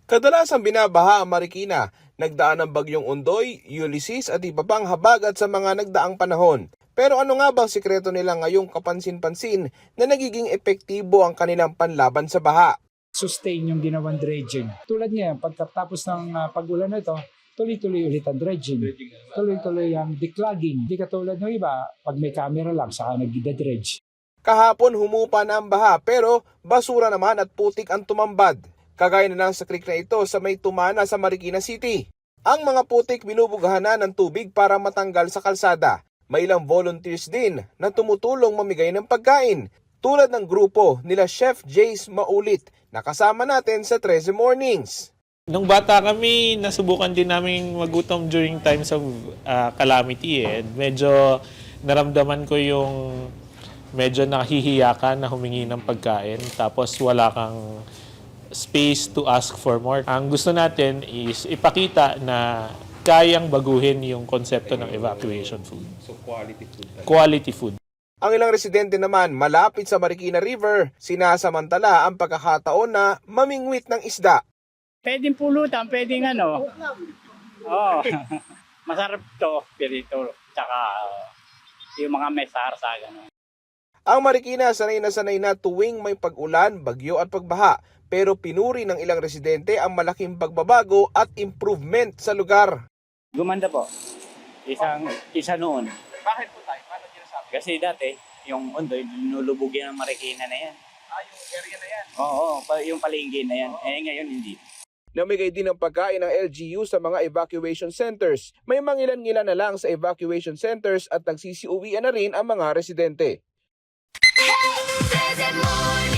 Kadalasang binabaha ang Marikina, nagdaan ng bagyong Ondoy, Ulysses at iba pang habagat sa mga nagdaang panahon. Pero ano nga bang sikreto nila ngayong kapansin-pansin na nagiging epektibo ang kanilang panlaban sa baha? Sustain yung ginawang dredging. Tulad ngayon, pagkatapos ng pag-ulan na ito, tuloy-tuloy ulit ang dredging. Tuloy-tuloy ang declogging. Hindi katulad ng iba, pag may camera lang, saka nagdidredge. Kahapon humupa na ang baha pero basura naman at putik ang tumambad. Kagaya na lang sa creek na ito sa may tumana sa Marikina City. Ang mga putik binubugahan na ng tubig para matanggal sa kalsada. May ilang volunteers din na tumutulong mamigay ng pagkain. Tulad ng grupo nila Chef Jace Maulit na kasama natin sa 13 Mornings. Nung bata kami, nasubukan din namin magutom during times of calamity. Medyo naramdaman ko yung medyo nahihiya ka na humingi ng pagkain tapos wala kang space to ask for more. Ang gusto natin is ipakita na kayang baguhin yung konsepto ng evacuation food. So quality food. Quality food. Ang ilang residente naman malapit sa Marikina River, sinasamantala ang pagkakataon na mamingwit ng isda. Pwedeng pulutan, pwedeng ano. Oo. Masarap to, pirito. Tsaka yung mga may sarsa, gano'n. Ang Marikina sanay na tuwing may pag-ulan, bagyo at pagbaha. Pero pinuri ng ilang residente ang malaking pagbabago at improvement sa lugar. Gumanda po. Isa noon. Bakit po tayo? Paano sinasabi? Kasi dati, yung Ondoy, nulubugin ng Marikina na yan. Yung area na yan. Oo, yung palengke na yan. Ngayon hindi. Namigay din ng pagkain ng LGU sa mga evacuation centers. May mangilan-ngilan na lang sa evacuation centers at nagsisiuwian na rin ang mga residente. Hey,